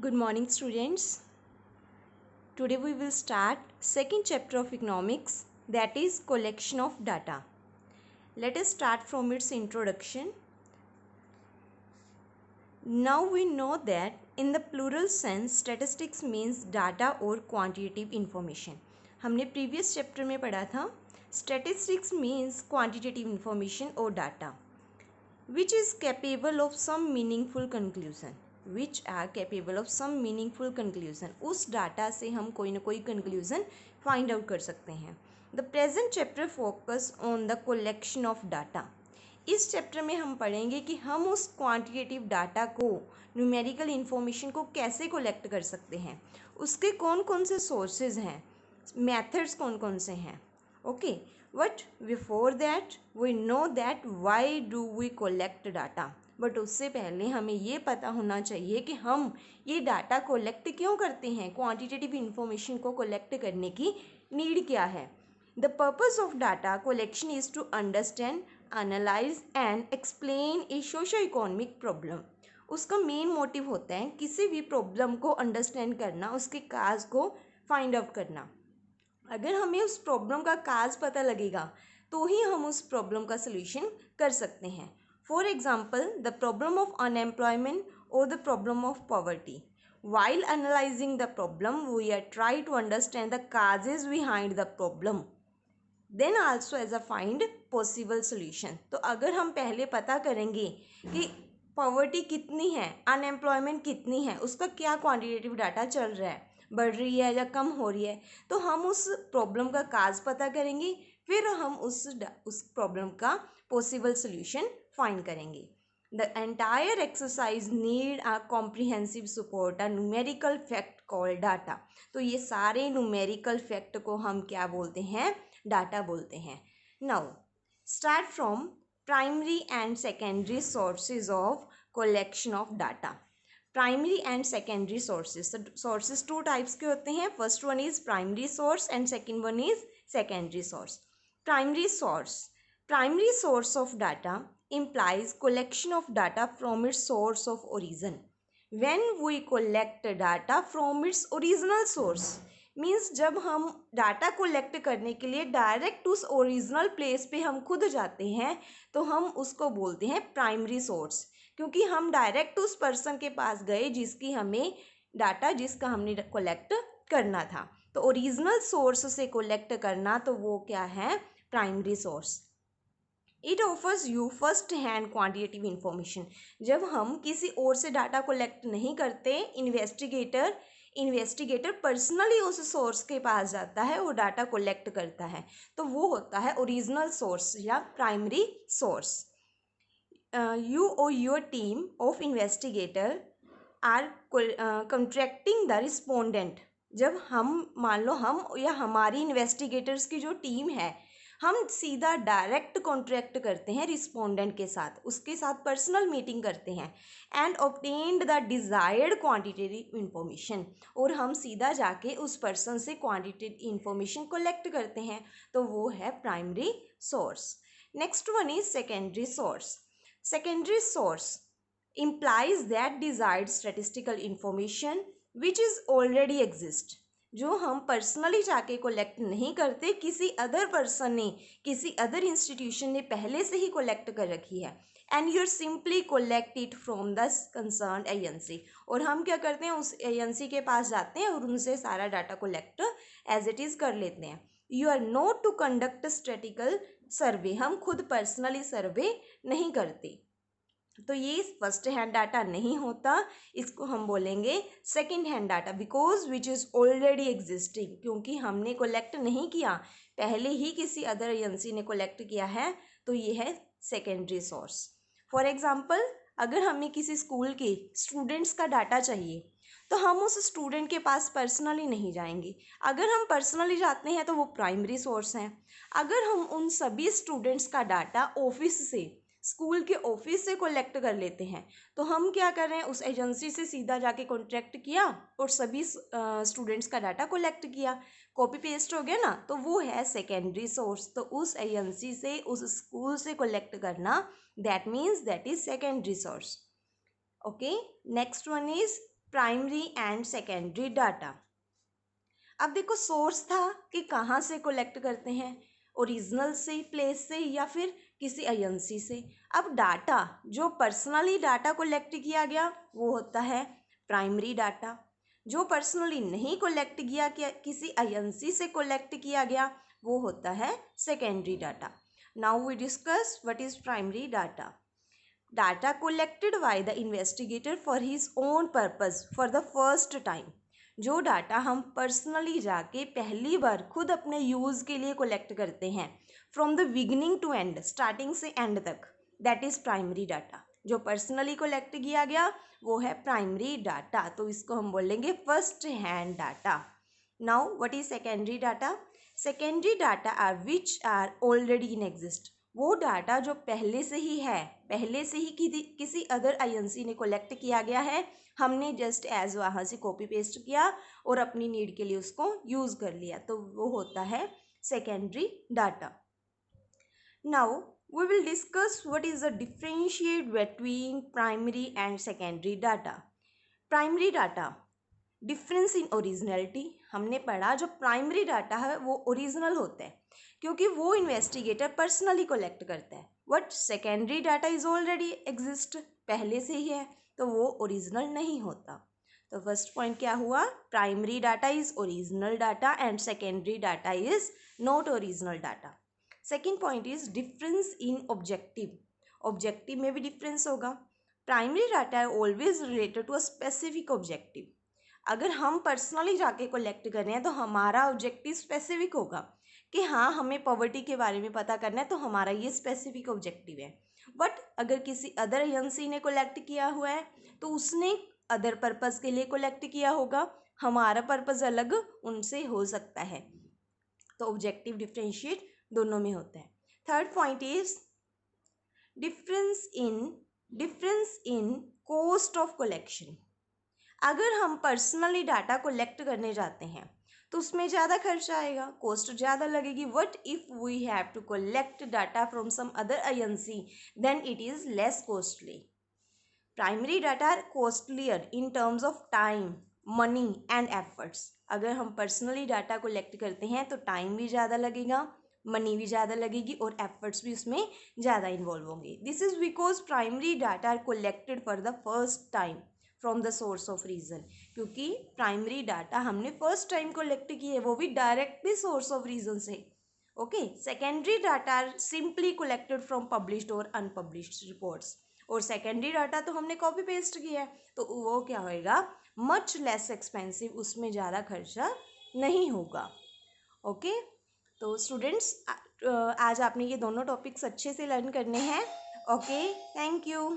Good morning, students. Today we will start second chapter of economics, that is collection of data. Let us start from its introduction. Now we know that in the plural sense statistics means data or quantitative information. हमने previous chapter में पढ़ा था statistics means quantitative information or data which is capable of some meaningful conclusion. Which are capable of some meaningful conclusion. उस data से हम कोई ना कोई conclusion find out कर सकते हैं. The present chapter focus on the collection of data. इस चैप्टर में हम पढ़ेंगे कि हम उस क्वांटिटेटिव डाटा को, न्यूमेरिकल इंफॉर्मेशन को कैसे कलेक्ट कर सकते हैं, उसके कौन कौन से सोर्सेज हैं, मेथड्स कौन कौन से हैं. Okay, but before that we know that why do we collect data. But उससे पहले हमें ये पता होना चाहिए कि हम ये डाटा कलेक्ट क्यों करते हैं, क्वांटिटेटिव इंफॉर्मेशन को कलेक्ट करने की नीड क्या है. The purpose of data collection is to understand, analyse and explain a socio economic problem. उसका मेन मोटिव होता है किसी भी प्रॉब्लम को अंडरस्टैंड करना, उसके काज को फाइंड आउट करना. अगर हमें उस प्रॉब्लम का काज पता लगेगा तो ही हम उस प्रॉब्लम का सलूशन कर सकते हैं. For example the problem of unemployment और the problem of poverty. While analyzing the problem, we are trying to understand the causes behind the problem. Then also as a find possible solution. तो अगर हम पहले पता करेंगे कि poverty कितनी है, अनएम्प्लॉयमेंट कितनी है, उसका क्या क्वांटिटेटिव डाटा चल रहा है, बढ़ रही है या कम हो रही है, तो हम उस प्रॉब्लम का काज पता करेंगे, फिर हम उस प्रॉब्लम का पॉसिबल सोल्यूशन फाइंड करेंगे. The entire exercise need a comprehensive support, a numerical fact called data. तो ये सारे numerical fact को हम क्या बोलते हैं, डाटा बोलते हैं. Now start from primary and secondary sources of collection of data. Primary and secondary sources. So sources two types के होते हैं. First one is primary source and second one is secondary source. Primary source. Primary source of data implies collection of data from its source of origin. When we collect data from its original source, means जब हम data collect करने के लिए direct उस original place पे हम खुद जाते हैं तो हम उसको बोलते हैं प्राइमरी सोर्स, क्योंकि हम डायरेक्ट उस पर्सन के पास गए जिसकी हमें डाटा, जिसका हमने कलेक्ट करना था. तो ओरिजिनल सोर्स से कलेक्ट करना तो वो क्या है, primary source. It offers you first hand quantitative information. जब हम किसी और से डाटा कलेक्ट नहीं करते, इन्वेस्टिगेटर पर्सनली उस सोर्स के पास जाता है, वो डाटा कलेक्ट करता है, तो वो होता है ओरिजिनल सोर्स या primary source. You or your team of investigator are contracting the respondent. जब हम, मान लो हम या हमारी इन्वेस्टिगेटर्स की जो टीम है, हम सीधा डायरेक्ट कॉन्ट्रैक्ट करते हैं रिस्पोंडेंट के साथ, उसके साथ पर्सनल मीटिंग करते हैं and obtained the desired quantitative information, और हम सीधा जाके उस पर्सन से क्वांटिटेटिव इंफॉर्मेशन कलेक्ट करते हैं, तो वो है primary source. Next one is secondary source. Secondary source implies that desired statistical information which is already exist. जो हम पर्सनली जाके कलेक्ट नहीं करते, किसी अदर पर्सन ने, किसी अदर इंस्टीट्यूशन ने पहले से ही कलेक्ट कर रखी है, and you are simply collect it from the concern agency. और हम क्या करते हैं, उस एजेंसी के पास जाते हैं और उनसे सारा data collect as it is कर लेते हैं. You are not to conduct statical survey. हम खुद पर्सनली सर्वे नहीं करते, तो ये फर्स्ट हैंड डाटा नहीं होता, इसको हम बोलेंगे second hand data, because which is already existing, क्योंकि हमने कलेक्ट नहीं किया, पहले ही किसी अदर एजेंसी ने कलेक्ट किया है, तो ये है सेकेंडरी सोर्स. फॉर एग्जांपल अगर हमें किसी स्कूल के स्टूडेंट्स का डाटा चाहिए तो हम उस स्टूडेंट के पास पर्सनली नहीं जाएंगे. अगर हम पर्सनली जाते हैं तो वो प्राइमरी सोर्स हैं. अगर हम उन सभी स्टूडेंट्स का डाटा ऑफिस से, स्कूल के ऑफिस से कलेक्ट कर लेते हैं, तो हम क्या कर रहे हैं, उस एजेंसी से सीधा जाके कॉन्ट्रैक्ट किया और सभी स्टूडेंट्स का डाटा कलेक्ट किया, कॉपी पेस्ट हो गया ना, तो वो है सेकेंडरी सोर्स. तो उस एजेंसी से, उस स्कूल से कलेक्ट करना, that means that is secondary source. Okay, next one is primary and secondary data. अब देखो सोर्स था कि कहाँ से कलेक्ट करते हैं, ओरिजिनल से, प्लेस से, या फिर किसी एजेंसी से। अब डाटा जो पर्सनली डाटा कलेक्ट किया गया वो होता है प्राइमरी डाटा। जो पर्सनली नहीं कलेक्ट किया किसी एजेंसी से कलेक्ट किया गया वो होता है secondary data. Now we discuss what is primary data. Data collected by the investigator for his own purpose for the first time। जो डाटा हम पर्सनली जाके पहली बार खुद अपने यूज़ के लिए कलेक्ट करते हैं from the beginning to end, starting से एंड तक, दैट इज़ प्राइमरी डाटा। जो पर्सनली कलेक्ट किया गया वो है प्राइमरी डाटा, तो इसको हम बोलेंगे first hand data. Now what is secondary data? Secondary data are which are already in exist. वो डाटा जो पहले से ही है, पहले से ही किसी अदर एजेंसी ने कलेक्ट किया गया है, हमने जस्ट एज वहाँ से कॉपी पेस्ट किया और अपनी नीड के लिए उसको यूज़ कर लिया, तो वो होता है secondary data. Now we will discuss what is the differentiate between primary and secondary data। Primary data, difference in originality. हमने पढ़ा जो प्राइमरी डाटा है वो ओरिजिनल होता है क्योंकि वो इन्वेस्टिगेटर पर्सनली कलेक्ट करता है। But secondary data is already exist, पहले से ही है, तो वो ओरिजिनल नहीं होता। तो फर्स्ट पॉइंट क्या हुआ? Primary data is original data and secondary data is not original data. Second point is difference in objective. Objective में भी डिफरेंस होगा। प्राइमरी डाटा है always related to a specific objective. अगर हम पर्सनली जाके collect कर रहे हैं तो हमारा ऑब्जेक्टिव स्पेसिफिक होगा कि हाँ हमें पॉवर्टी के बारे में पता करना है, तो हमारा ये स्पेसिफिक ऑब्जेक्टिव है। बट अगर किसी अदर एजेंसी ने कलेक्ट किया हुआ है तो उसने अदर पर्पज़ के लिए कलेक्ट किया होगा, हमारा पर्पज़ अलग उनसे हो सकता है, तो ऑब्जेक्टिव डिफरेंशिएट दोनों में होता है। Third point is difference in cost of collection. अगर हम पर्सनली डाटा कलेक्ट करने जाते हैं तो उसमें ज़्यादा खर्चा आएगा, कॉस्ट ज़्यादा लगेगी। But if we have to collect data from some other agency then it is less costly. Primary data are costlier in terms of time, money and efforts. अगर हम पर्सनली डाटा कलेक्ट करते हैं तो time भी ज़्यादा लगेगा, money भी ज़्यादा लगेगी और एफर्ट्स भी उसमें ज़्यादा इन्वॉल्व होंगे। This is because primary data are collected for the first time from the source of reason. क्योंकि प्राइमरी डाटा हमने फर्स्ट टाइम कलेक्ट की है, वो भी डायरेक्टली सोर्स ऑफ रीज़न से। Okay, secondary data are simply collected from published or unpublished reports. और secondary data तो हमने कॉपी पेस्ट किया है, तो वो क्या होएगा? मच लेस एक्सपेंसिव, उसमें ज़्यादा खर्चा नहीं होगा। ओके, तो स्टूडेंट्स आज आपने ये दोनों टॉपिक्स अच्छे से लर्न करने हैं। Okay, thank you.